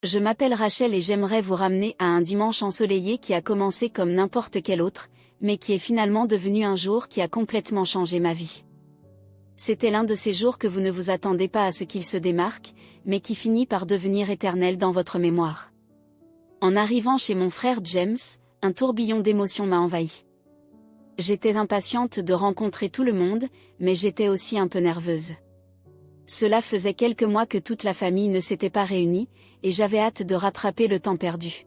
Je m'appelle Rachel et j'aimerais vous ramener à un dimanche ensoleillé qui a commencé comme n'importe quel autre, mais qui est finalement devenu un jour qui a complètement changé ma vie. C'était l'un de ces jours que vous ne vous attendez pas à ce qu'il se démarque, mais qui finit par devenir éternel dans votre mémoire. En arrivant chez mon frère James, un tourbillon d'émotions m'a envahi. J'étais impatiente de rencontrer tout le monde, mais j'étais aussi un peu nerveuse. Cela faisait quelques mois que toute la famille ne s'était pas réunie, et j'avais hâte de rattraper le temps perdu.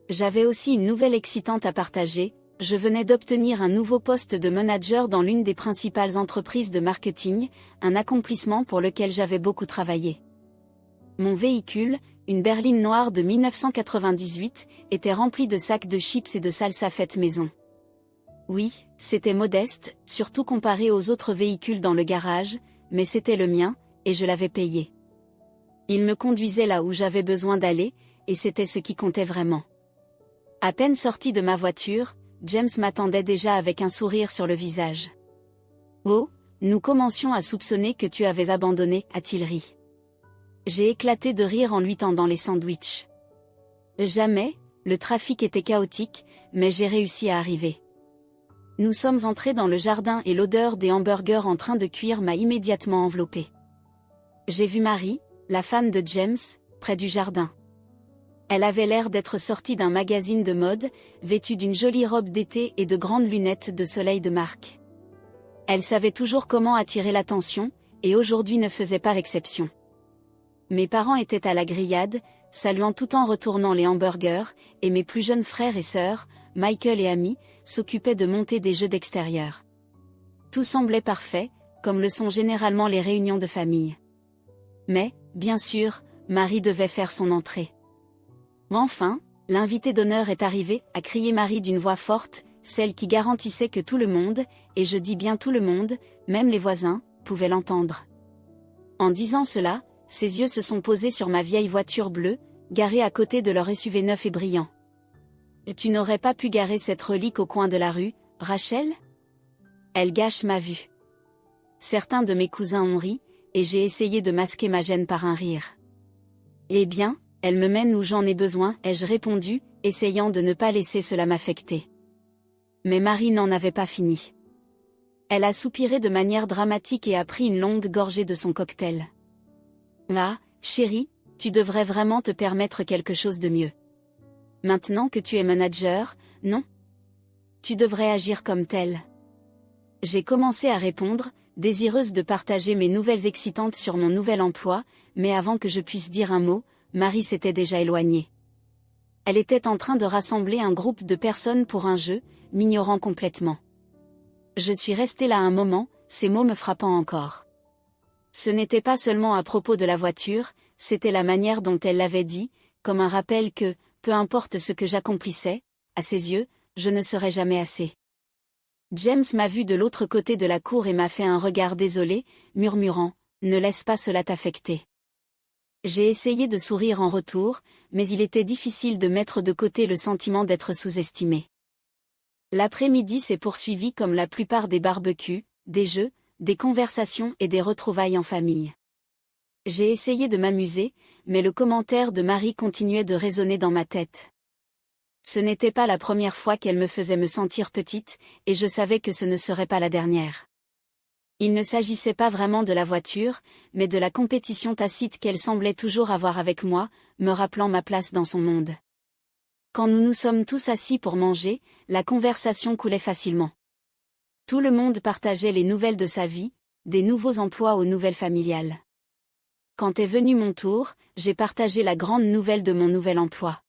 J'avais aussi une nouvelle excitante à partager, je venais d'obtenir un nouveau poste de manager dans l'une des principales entreprises de marketing, un accomplissement pour lequel j'avais beaucoup travaillé. Mon véhicule, une berline noire de 1998, était rempli de sacs de chips et de salsa faite maison. Oui, c'était modeste, surtout comparé aux autres véhicules dans le garage, mais c'était le mien, et je l'avais payé. Il me conduisait là où j'avais besoin d'aller, et c'était ce qui comptait vraiment. À peine sorti de ma voiture, James m'attendait déjà avec un sourire sur le visage. « Oh, nous commencions à soupçonner que tu avais abandonné, a-t-il ri. » J'ai éclaté de rire en lui tendant les sandwichs. Jamais, le trafic était chaotique, mais j'ai réussi à arriver. Nous sommes entrés dans le jardin et l'odeur des hamburgers en train de cuire m'a immédiatement enveloppée. J'ai vu Marie, la femme de James, près du jardin. Elle avait l'air d'être sortie d'un magazine de mode, vêtue d'une jolie robe d'été et de grandes lunettes de soleil de marque. Elle savait toujours comment attirer l'attention, et aujourd'hui ne faisait pas l'exception. Mes parents étaient à la grillade, saluant tout en retournant les hamburgers, et mes plus jeunes frères et sœurs, Michael et Amy, s'occupaient de monter des jeux d'extérieur. Tout semblait parfait, comme le sont généralement les réunions de famille. Mais, bien sûr, Marie devait faire son entrée. Enfin, l'invité d'honneur est arrivé, a crié Marie d'une voix forte, celle qui garantissait que tout le monde, et je dis bien tout le monde, même les voisins, pouvait l'entendre. En disant cela, ses yeux se sont posés sur ma vieille voiture bleue, garée à côté de leur SUV neuf et brillant. « Tu n'aurais pas pu garer cette relique au coin de la rue, Rachel ? Elle gâche ma vue. » Certains de mes cousins ont ri, et j'ai essayé de masquer ma gêne par un rire. « Eh bien, elle me mène où j'en ai besoin, ai-je répondu, essayant de ne pas laisser cela m'affecter. Mais Marie n'en avait pas fini. Elle a soupiré de manière dramatique et a pris une longue gorgée de son cocktail. « Ah, chérie, tu devrais vraiment te permettre quelque chose de mieux. Maintenant que tu es manager, non ? Tu devrais agir comme tel. » J'ai commencé à répondre, désireuse de partager mes nouvelles excitantes sur mon nouvel emploi, mais avant que je puisse dire un mot, Marie s'était déjà éloignée. Elle était en train de rassembler un groupe de personnes pour un jeu, m'ignorant complètement. Je suis restée là un moment, ces mots me frappant encore. Ce n'était pas seulement à propos de la voiture, c'était la manière dont elle l'avait dit, comme un rappel que, peu importe ce que j'accomplissais, à ses yeux, je ne serais jamais assez. James m'a vu de l'autre côté de la cour et m'a fait un regard désolé, murmurant « Ne laisse pas cela t'affecter ». J'ai essayé de sourire en retour, mais il était difficile de mettre de côté le sentiment d'être sous-estimé. L'après-midi s'est poursuivi comme la plupart des barbecues, des jeux, des conversations et des retrouvailles en famille. J'ai essayé de m'amuser, mais le commentaire de Marie continuait de résonner dans ma tête. Ce n'était pas la première fois qu'elle me faisait me sentir petite, et je savais que ce ne serait pas la dernière. Il ne s'agissait pas vraiment de la voiture, mais de la compétition tacite qu'elle semblait toujours avoir avec moi, me rappelant ma place dans son monde. Quand nous nous sommes tous assis pour manger, la conversation coulait facilement. Tout le monde partageait les nouvelles de sa vie, des nouveaux emplois aux nouvelles familiales. Quand est venu mon tour, j'ai partagé la grande nouvelle de mon nouvel emploi.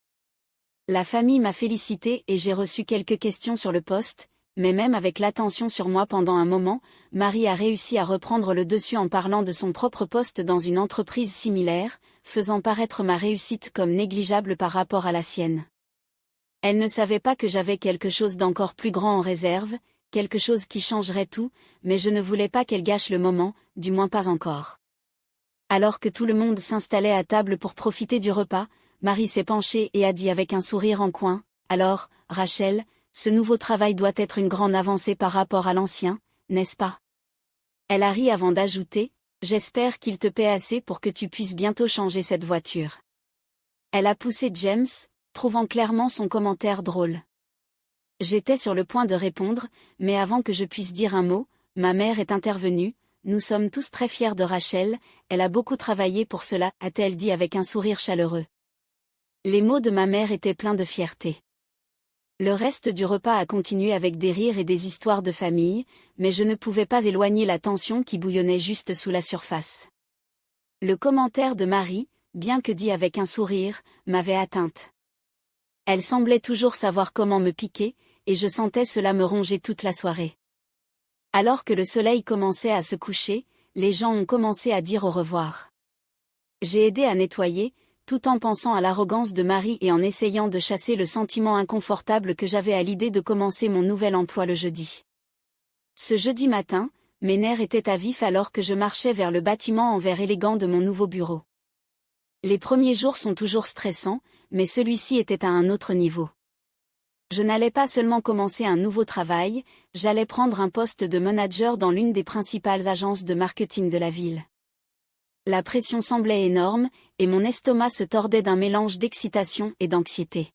La famille m'a félicité et j'ai reçu quelques questions sur le poste, mais même avec l'attention sur moi pendant un moment, Marie a réussi à reprendre le dessus en parlant de son propre poste dans une entreprise similaire, faisant paraître ma réussite comme négligeable par rapport à la sienne. Elle ne savait pas que j'avais quelque chose d'encore plus grand en réserve, quelque chose qui changerait tout, mais je ne voulais pas qu'elle gâche le moment, du moins pas encore. Alors que tout le monde s'installait à table pour profiter du repas, Marie s'est penchée et a dit avec un sourire en coin, « Alors, Rachel, ce nouveau travail doit être une grande avancée par rapport à l'ancien, n'est-ce pas ?» Elle a ri avant d'ajouter, « J'espère qu'il te paie assez pour que tu puisses bientôt changer cette voiture. » Elle a poussé James, trouvant clairement son commentaire drôle. J'étais sur le point de répondre, mais avant que je puisse dire un mot, ma mère est intervenue. Nous sommes tous très fiers de Rachel, elle a beaucoup travaillé pour cela, a-t-elle dit avec un sourire chaleureux. Les mots de ma mère étaient pleins de fierté. Le reste du repas a continué avec des rires et des histoires de famille, mais je ne pouvais pas éloigner la tension qui bouillonnait juste sous la surface. Le commentaire de Marie, bien que dit avec un sourire, m'avait atteinte. Elle semblait toujours savoir comment me piquer, et je sentais cela me ronger toute la soirée. Alors que le soleil commençait à se coucher, les gens ont commencé à dire au revoir. J'ai aidé à nettoyer, tout en pensant à l'arrogance de Marie et en essayant de chasser le sentiment inconfortable que j'avais à l'idée de commencer mon nouvel emploi le jeudi. Ce jeudi matin, mes nerfs étaient à vif alors que je marchais vers le bâtiment en verre élégant de mon nouveau bureau. Les premiers jours sont toujours stressants, mais celui-ci était à un autre niveau. Je n'allais pas seulement commencer un nouveau travail, j'allais prendre un poste de manager dans l'une des principales agences de marketing de la ville. La pression semblait énorme, et mon estomac se tordait d'un mélange d'excitation et d'anxiété.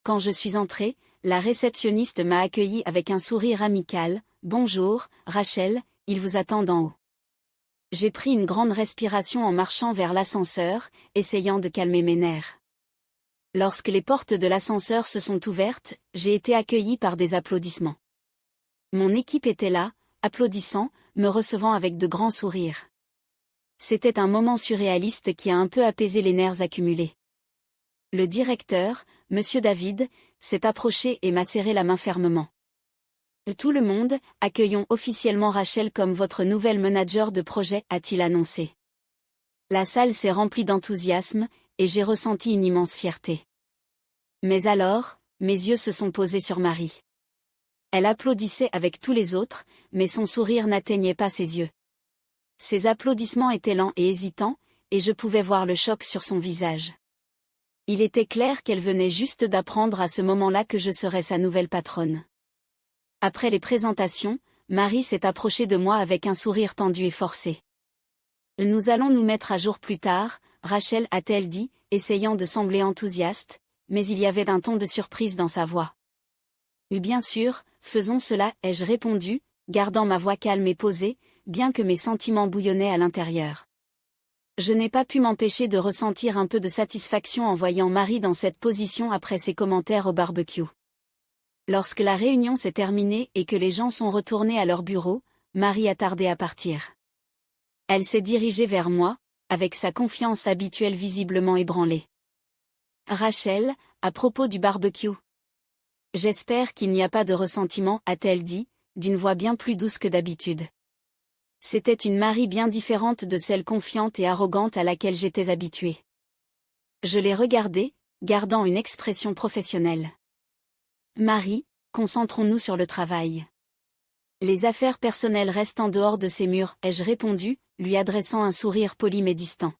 Quand je suis entrée, la réceptionniste m'a accueillie avec un sourire amical. « Bonjour, Rachel, il vous attend d'en haut. » J'ai pris une grande respiration en marchant vers l'ascenseur, essayant de calmer mes nerfs. Lorsque les portes de l'ascenseur se sont ouvertes, j'ai été accueillie par des applaudissements. Mon équipe était là, applaudissant, me recevant avec de grands sourires. C'était un moment surréaliste qui a un peu apaisé les nerfs accumulés. Le directeur, Monsieur David, s'est approché et m'a serré la main fermement. Tout le monde, accueillons officiellement Rachel comme votre nouvelle manager de projet, a-t-il annoncé. La salle s'est remplie d'enthousiasme, et j'ai ressenti une immense fierté. Mais alors, mes yeux se sont posés sur Marie. Elle applaudissait avec tous les autres, mais son sourire n'atteignait pas ses yeux. Ses applaudissements étaient lents et hésitants, et je pouvais voir le choc sur son visage. Il était clair qu'elle venait juste d'apprendre à ce moment-là que je serais sa nouvelle patronne. Après les présentations, Marie s'est approchée de moi avec un sourire tendu et forcé. « Nous allons nous mettre à jour plus tard, Rachel, a-t-elle dit, essayant de sembler enthousiaste, mais il y avait un ton de surprise dans sa voix. « Bien sûr, faisons cela, ai-je répondu, gardant ma voix calme et posée, bien que mes sentiments bouillonnaient à l'intérieur. Je n'ai pas pu m'empêcher de ressentir un peu de satisfaction en voyant Marie dans cette position après ses commentaires au barbecue. Lorsque la réunion s'est terminée et que les gens sont retournés à leur bureau, Marie a tardé à partir. Elle s'est dirigée vers moi, avec sa confiance habituelle visiblement ébranlée. « Rachel, à propos du barbecue. J'espère qu'il n'y a pas de ressentiment, a-t-elle dit, d'une voix bien plus douce que d'habitude. C'était une Marie bien différente de celle confiante et arrogante à laquelle j'étais habituée. Je l'ai regardée, gardant une expression professionnelle. « Marie, concentrons-nous sur le travail. Les affaires personnelles restent en dehors de ces murs, ai-je répondu, lui adressant un sourire poli mais distant.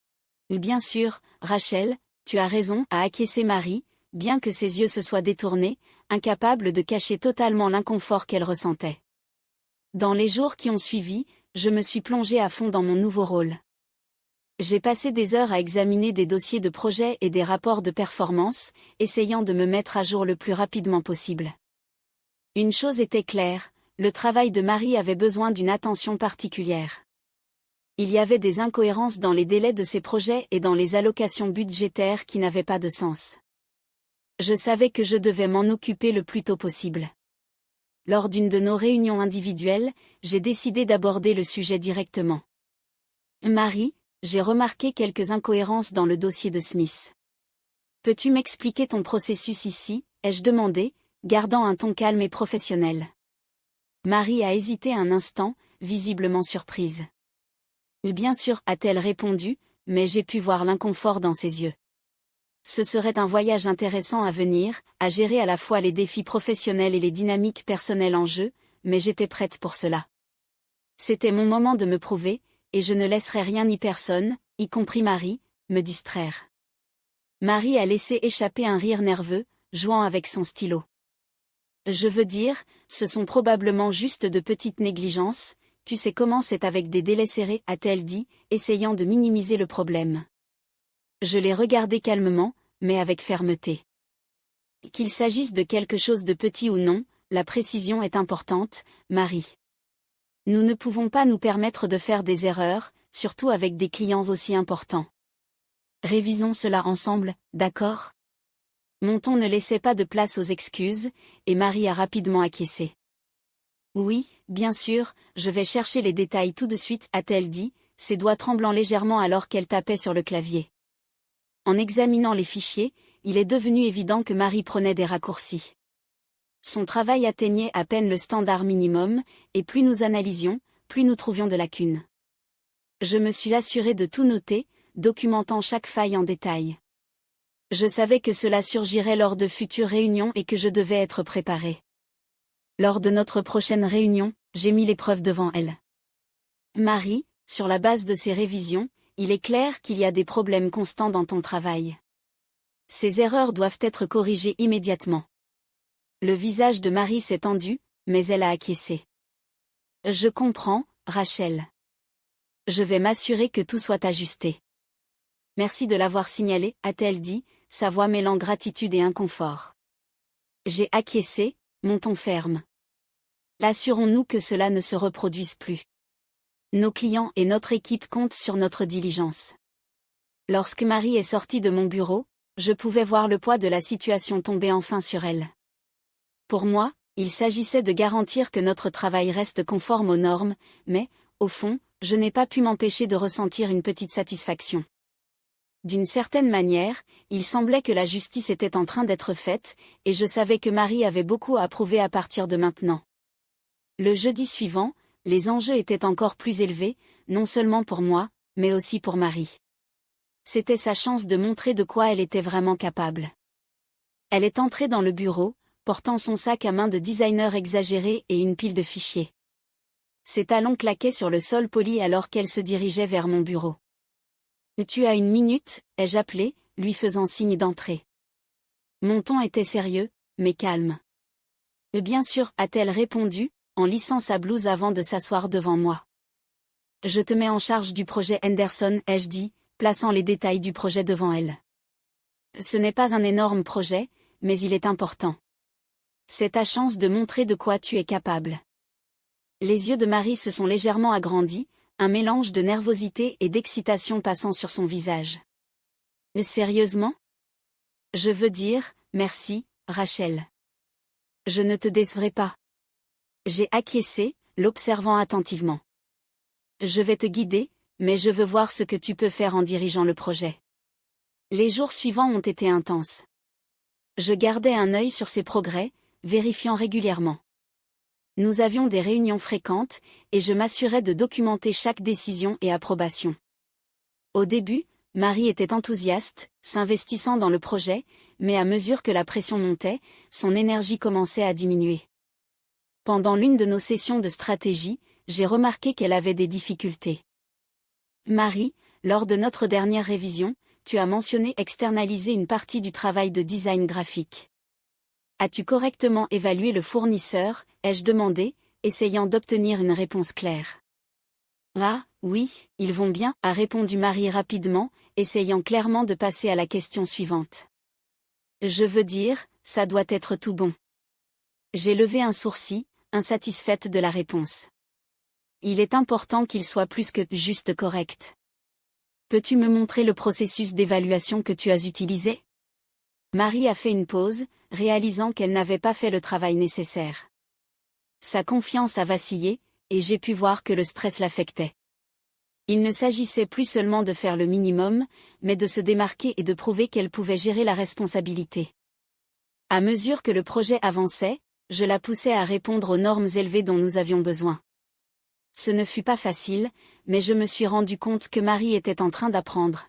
« Bien sûr, Rachel, tu as raison, a acquiescé Marie, bien que ses yeux se soient détournés, incapable de cacher totalement l'inconfort qu'elle ressentait. Dans les jours qui ont suivi, je me suis plongée à fond dans mon nouveau rôle. J'ai passé des heures à examiner des dossiers de projet et des rapports de performance, essayant de me mettre à jour le plus rapidement possible. Une chose était claire, le travail de Marie avait besoin d'une attention particulière. Il y avait des incohérences dans les délais de ses projets et dans les allocations budgétaires qui n'avaient pas de sens. Je savais que je devais m'en occuper le plus tôt possible. Lors d'une de nos réunions individuelles, j'ai décidé d'aborder le sujet directement. « Marie, j'ai remarqué quelques incohérences dans le dossier de Smith. Peux-tu m'expliquer ton processus ici ?» ai-je demandé, gardant un ton calme et professionnel. Marie a hésité un instant, visiblement surprise. « Bien sûr, a-t-elle répondu, mais j'ai pu voir l'inconfort dans ses yeux. Ce serait un voyage intéressant à venir, à gérer à la fois les défis professionnels et les dynamiques personnelles en jeu, mais j'étais prête pour cela. C'était mon moment de me prouver, et je ne laisserai rien ni personne, y compris Marie, me distraire. » Marie a laissé échapper un rire nerveux, jouant avec son stylo. « Je veux dire, ce sont probablement juste de petites négligences, tu sais comment c'est avec des délais serrés, a-t-elle dit, essayant de minimiser le problème. Je l'ai regardé calmement, mais avec fermeté. Qu'il s'agisse de quelque chose de petit ou non, la précision est importante, Marie. Nous ne pouvons pas nous permettre de faire des erreurs, surtout avec des clients aussi importants. Révisons cela ensemble, d'accord? Mon ton ne laissait pas de place aux excuses, et Marie a rapidement acquiescé. Oui, bien sûr, je vais chercher les détails tout de suite, a-t-elle dit, ses doigts tremblant légèrement alors qu'elle tapait sur le clavier. En examinant les fichiers, il est devenu évident que Marie prenait des raccourcis. Son travail atteignait à peine le standard minimum, et plus nous analysions, plus nous trouvions de lacunes. Je me suis assuré de tout noter, documentant chaque faille en détail. Je savais que cela surgirait lors de futures réunions et que je devais être préparé. Lors de notre prochaine réunion, j'ai mis les preuves devant elle. Marie, sur la base de ces révisions, il est clair qu'il y a des problèmes constants dans ton travail. Ces erreurs doivent être corrigées immédiatement. Le visage de Marie s'est tendu, mais elle a acquiescé. Je comprends, Rachel. Je vais m'assurer que tout soit ajusté. Merci de l'avoir signalé, a-t-elle dit, sa voix mêlant gratitude et inconfort. J'ai acquiescé, mon ton ferme. Assurons-nous que cela ne se reproduise plus. Nos clients et notre équipe comptent sur notre diligence. Lorsque Marie est sortie de mon bureau, je pouvais voir le poids de la situation tomber enfin sur elle. Pour moi, il s'agissait de garantir que notre travail reste conforme aux normes, mais, au fond, je n'ai pas pu m'empêcher de ressentir une petite satisfaction. D'une certaine manière, il semblait que la justice était en train d'être faite, et je savais que Marie avait beaucoup à prouver à partir de maintenant. Le jeudi suivant, les enjeux étaient encore plus élevés, non seulement pour moi, mais aussi pour Marie. C'était sa chance de montrer de quoi elle était vraiment capable. Elle est entrée dans le bureau, portant son sac à main de designer exagéré et une pile de fichiers. Ses talons claquaient sur le sol poli alors qu'elle se dirigeait vers mon bureau. « Tu as une minute ?» ai-je appelé, lui faisant signe d'entrer. Mon ton était sérieux, mais calme. « Bien sûr » a-t-elle répondu, en lissant sa blouse avant de s'asseoir devant moi. « Je te mets en charge du projet Henderson » ai-je dit, plaçant les détails du projet devant elle. Ce n'est pas un énorme projet, mais il est important. C'est ta chance de montrer de quoi tu es capable. Les yeux de Marie se sont légèrement agrandis, un mélange de nervosité et d'excitation passant sur son visage. Sérieusement ? Je veux dire, merci, Rachel. Je ne te décevrai pas. J'ai acquiescé, l'observant attentivement. Je vais te guider, mais je veux voir ce que tu peux faire en dirigeant le projet. Les jours suivants ont été intenses. Je gardais un œil sur ses progrès, vérifiant régulièrement. Nous avions des réunions fréquentes, et je m'assurais de documenter chaque décision et approbation. Au début, Marie était enthousiaste, s'investissant dans le projet, mais à mesure que la pression montait, son énergie commençait à diminuer. Pendant l'une de nos sessions de stratégie, j'ai remarqué qu'elle avait des difficultés. Marie, lors de notre dernière révision, tu as mentionné externaliser une partie du travail de design graphique. As-tu correctement évalué le fournisseur, ai-je demandé, essayant d'obtenir une réponse claire. Ah, oui, ils vont bien, a répondu Marie rapidement, essayant clairement de passer à la question suivante. Je veux dire, ça doit être tout bon. J'ai levé un sourcil, insatisfaite de la réponse. Il est important qu'il soit plus que juste correct. Peux-tu me montrer le processus d'évaluation que tu as utilisé ? Marie a fait une pause, réalisant qu'elle n'avait pas fait le travail nécessaire. Sa confiance a vacillé, et j'ai pu voir que le stress l'affectait. Il ne s'agissait plus seulement de faire le minimum, mais de se démarquer et de prouver qu'elle pouvait gérer la responsabilité. À mesure que le projet avançait, je la poussais à répondre aux normes élevées dont nous avions besoin. Ce ne fut pas facile, mais je me suis rendu compte que Marie était en train d'apprendre.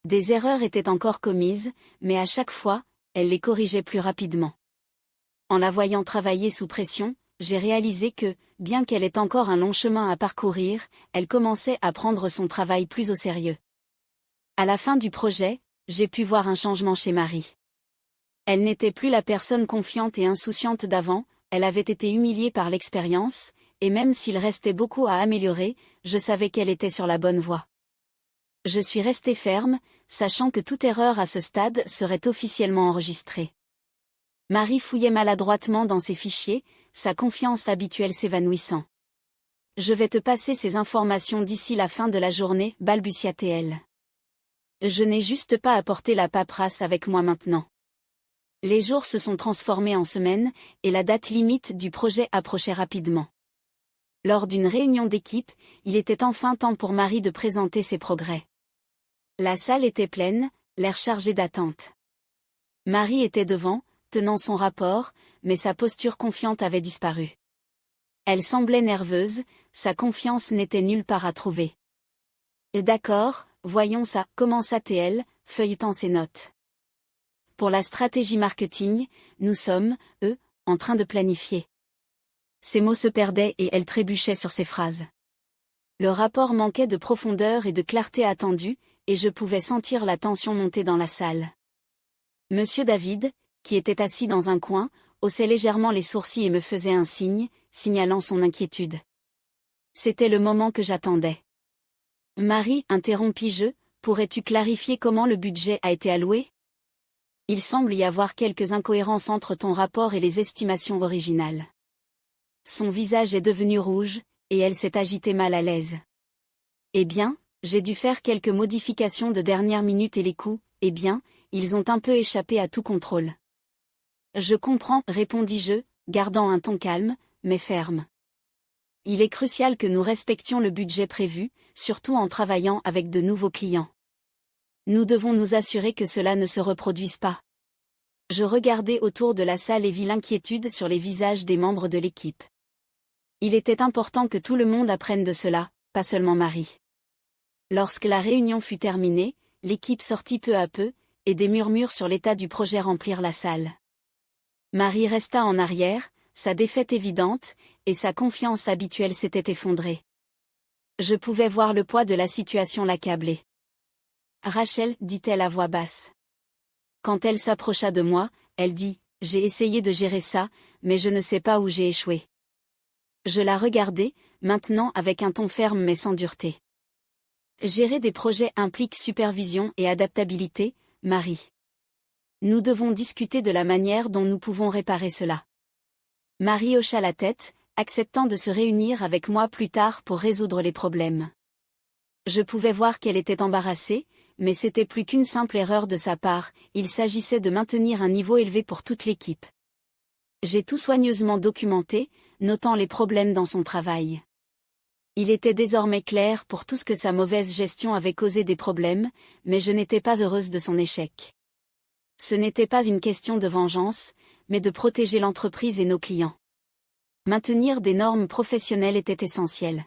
Des erreurs étaient encore commises, mais à chaque fois, elle les corrigeait plus rapidement. En la voyant travailler sous pression, j'ai réalisé que, bien qu'elle ait encore un long chemin à parcourir, elle commençait à prendre son travail plus au sérieux. À la fin du projet, j'ai pu voir un changement chez Marie. Elle n'était plus la personne confiante et insouciante d'avant, elle avait été humiliée par l'expérience, et même s'il restait beaucoup à améliorer, je savais qu'elle était sur la bonne voie. Je suis restée ferme, sachant que toute erreur à ce stade serait officiellement enregistrée. Marie fouillait maladroitement dans ses fichiers, sa confiance habituelle s'évanouissant. Je vais te passer ces informations d'ici la fin de la journée, balbutia-t-elle. Je n'ai juste pas apporté la paperasse avec moi maintenant. Les jours se sont transformés en semaines, et la date limite du projet approchait rapidement. Lors d'une réunion d'équipe, il était enfin temps pour Marie de présenter ses progrès. La salle était pleine, l'air chargé d'attente. Marie était devant, tenant son rapport, mais sa posture confiante avait disparu. Elle semblait nerveuse, sa confiance n'était nulle part à trouver. « D'accord, voyons ça », commença-t-elle, feuilletant ses notes. « Pour la stratégie marketing, nous sommes, en train de planifier. » Ses mots se perdaient et elle trébuchait sur ses phrases. Le rapport manquait de profondeur et de clarté attendue, et je pouvais sentir la tension monter dans la salle. Monsieur David, qui était assis dans un coin, haussait légèrement les sourcils et me faisait un signe, signalant son inquiétude. C'était le moment que j'attendais. « Marie, interrompis-je, pourrais-tu clarifier comment le budget a été alloué ? Il semble y avoir quelques incohérences entre ton rapport et les estimations originales. » Son visage est devenu rouge, et elle s'est agitée mal à l'aise. « Eh bien, j'ai dû faire quelques modifications de dernière minute et les coûts, eh bien, ils ont un peu échappé à tout contrôle. » « Je comprends, » répondis-je, gardant un ton calme, mais ferme. « Il est crucial que nous respections le budget prévu, surtout en travaillant avec de nouveaux clients. Nous devons nous assurer que cela ne se reproduise pas. » Je regardai autour de la salle et vis l'inquiétude sur les visages des membres de l'équipe. Il était important que tout le monde apprenne de cela, pas seulement Marie. Lorsque la réunion fut terminée, l'équipe sortit peu à peu, et des murmures sur l'état du projet remplirent la salle. Marie resta en arrière, sa défaite évidente, et sa confiance habituelle s'était effondrée. Je pouvais voir le poids de la situation l'accabler. « Rachel, » dit-elle à voix basse. Quand elle s'approcha de moi, elle dit, « J'ai essayé de gérer ça, mais je ne sais pas où j'ai échoué. » Je la regardai, maintenant avec un ton ferme mais sans dureté. « Gérer des projets implique supervision et adaptabilité, Marie. Nous devons discuter de la manière dont nous pouvons réparer cela. » Marie hocha la tête, acceptant de se réunir avec moi plus tard pour résoudre les problèmes. Je pouvais voir qu'elle était embarrassée, mais c'était plus qu'une simple erreur de sa part, il s'agissait de maintenir un niveau élevé pour toute l'équipe. J'ai tout soigneusement documenté, notant les problèmes dans son travail. Il était désormais clair pour tous que sa mauvaise gestion avait causé des problèmes, mais je n'étais pas heureuse de son échec. Ce n'était pas une question de vengeance, mais de protéger l'entreprise et nos clients. Maintenir des normes professionnelles était essentiel.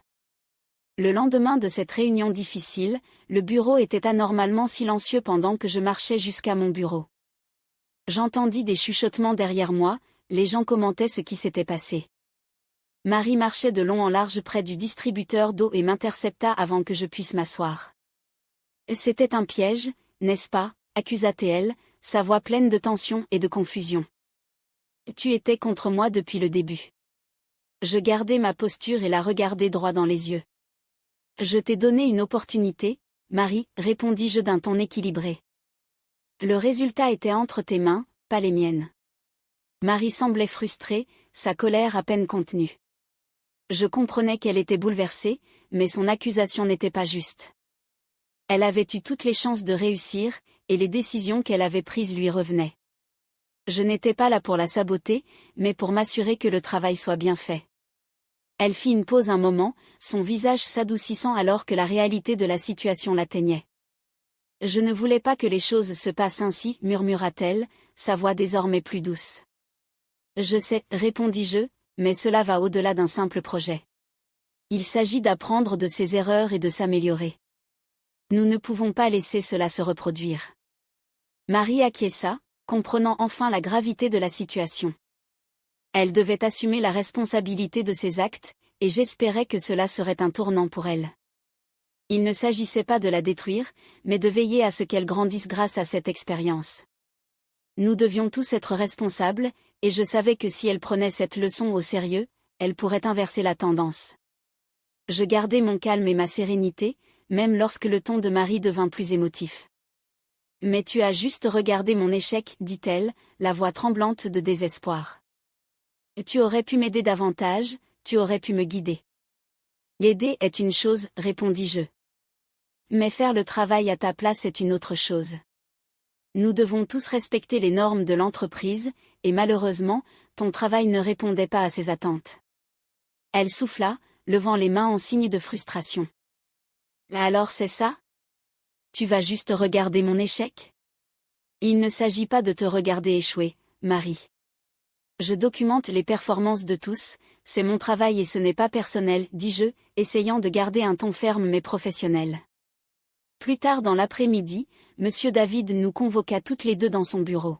Le lendemain de cette réunion difficile, le bureau était anormalement silencieux pendant que je marchais jusqu'à mon bureau. J'entendis des chuchotements derrière moi, les gens commentaient ce qui s'était passé. Marie marchait de long en large près du distributeur d'eau et m'intercepta avant que je puisse m'asseoir. « C'était un piège, n'est-ce pas ?» accusa-t-elle, sa voix pleine de tension et de confusion. « Tu étais contre moi depuis le début. » Je gardai ma posture et la regardai droit dans les yeux. « Je t'ai donné une opportunité, Marie, » répondis-je d'un ton équilibré. Le résultat était entre tes mains, pas les miennes. Marie semblait frustrée, sa colère à peine contenue. Je comprenais qu'elle était bouleversée, mais son accusation n'était pas juste. Elle avait eu toutes les chances de réussir, et les décisions qu'elle avait prises lui revenaient. Je n'étais pas là pour la saboter, mais pour m'assurer que le travail soit bien fait. Elle fit une pause un moment, son visage s'adoucissant alors que la réalité de la situation l'atteignait. « Je ne voulais pas que les choses se passent ainsi, » murmura-t-elle, sa voix désormais plus douce. « Je sais, » répondis-je, mais cela va au-delà d'un simple projet. Il s'agit d'apprendre de ses erreurs et de s'améliorer. Nous ne pouvons pas laisser cela se reproduire. Marie acquiesça, comprenant enfin la gravité de la situation. Elle devait assumer la responsabilité de ses actes, et j'espérais que cela serait un tournant pour elle. Il ne s'agissait pas de la détruire, mais de veiller à ce qu'elle grandisse grâce à cette expérience. Nous devions tous être responsables, et je savais que si elle prenait cette leçon au sérieux, elle pourrait inverser la tendance. Je gardai mon calme et ma sérénité, même lorsque le ton de Marie devint plus émotif. Mais tu as juste regardé mon échec, dit-elle, la voix tremblante de désespoir. Tu aurais pu m'aider davantage, tu aurais pu me guider. Aider est une chose, répondis-je. Mais faire le travail à ta place est une autre chose. Nous devons tous respecter les normes de l'entreprise, et malheureusement, ton travail ne répondait pas à ces attentes. Elle souffla, levant les mains en signe de frustration. Alors c'est ça? Tu vas juste regarder mon échec? Il ne s'agit pas de te regarder échouer, Marie. Je documente les performances de tous, c'est mon travail et ce n'est pas personnel, dis-je, essayant de garder un ton ferme mais professionnel. Plus tard dans l'après-midi, Monsieur David nous convoqua toutes les deux dans son bureau.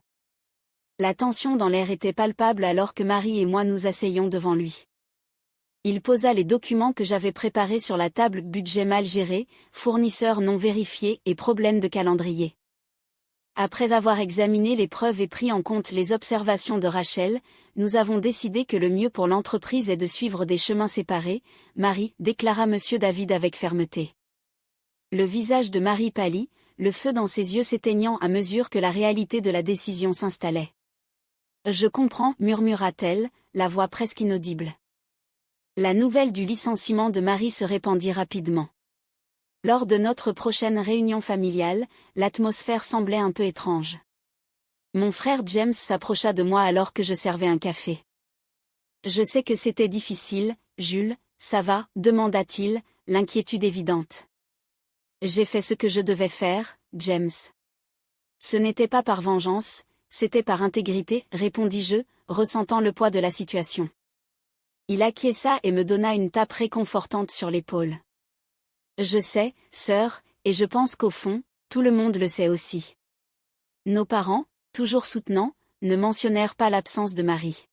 La tension dans l'air était palpable alors que Marie et moi nous asseyions devant lui. Il posa les documents que j'avais préparés sur la table: budget mal géré, fournisseurs non vérifiés et problème de calendrier. Après avoir examiné les preuves et pris en compte les observations de Rachel, nous avons décidé que le mieux pour l'entreprise est de suivre des chemins séparés, Marie, déclara Monsieur David avec fermeté. Le visage de Marie pâlit, le feu dans ses yeux s'éteignant à mesure que la réalité de la décision s'installait. Je comprends, murmura-t-elle, la voix presque inaudible. La nouvelle du licenciement de Marie se répandit rapidement. Lors de notre prochaine réunion familiale, l'atmosphère semblait un peu étrange. Mon frère James s'approcha de moi alors que je servais un café. Je sais que c'était difficile, Jules, ça va, demanda-t-il, l'inquiétude évidente. J'ai fait ce que je devais faire, James. Ce n'était pas par vengeance, c'était par intégrité, répondis-je, ressentant le poids de la situation. Il acquiesça et me donna une tape réconfortante sur l'épaule. Je sais, sœur, et je pense qu'au fond, tout le monde le sait aussi. Nos parents, toujours soutenants, ne mentionnèrent pas l'absence de Marie.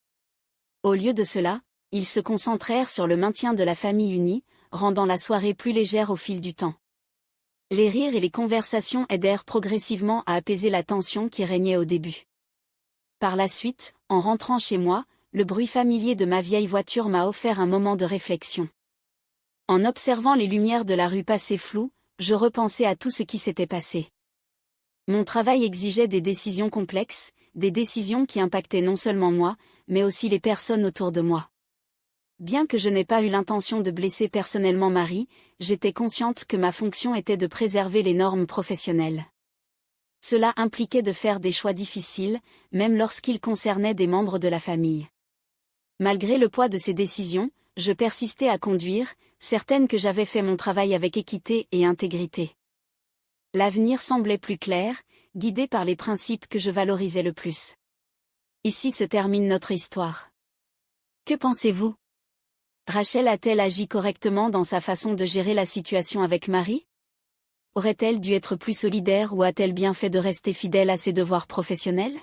Au lieu de cela, ils se concentrèrent sur le maintien de la famille unie, rendant la soirée plus légère au fil du temps. Les rires et les conversations aidèrent progressivement à apaiser la tension qui régnait au début. Par la suite, en rentrant chez moi, le bruit familier de ma vieille voiture m'a offert un moment de réflexion. En observant les lumières de la rue passer floues, je repensais à tout ce qui s'était passé. Mon travail exigeait des décisions complexes, des décisions qui impactaient non seulement moi, mais aussi les personnes autour de moi. Bien que je n'ai pas eu l'intention de blesser personnellement Marie, j'étais consciente que ma fonction était de préserver les normes professionnelles. Cela impliquait de faire des choix difficiles, même lorsqu'ils concernaient des membres de la famille. Malgré le poids de ces décisions, je persistais à conduire, certaine que j'avais fait mon travail avec équité et intégrité. L'avenir semblait plus clair, guidé par les principes que je valorisais le plus. Ici se termine notre histoire. Que pensez-vous? Rachel a-t-elle agi correctement dans sa façon de gérer la situation avec Marie? Aurait-elle dû être plus solidaire ou a-t-elle bien fait de rester fidèle à ses devoirs professionnels?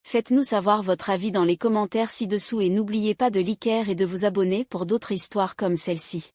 Faites-nous savoir votre avis dans les commentaires ci-dessous et n'oubliez pas de liker et de vous abonner pour d'autres histoires comme celle-ci.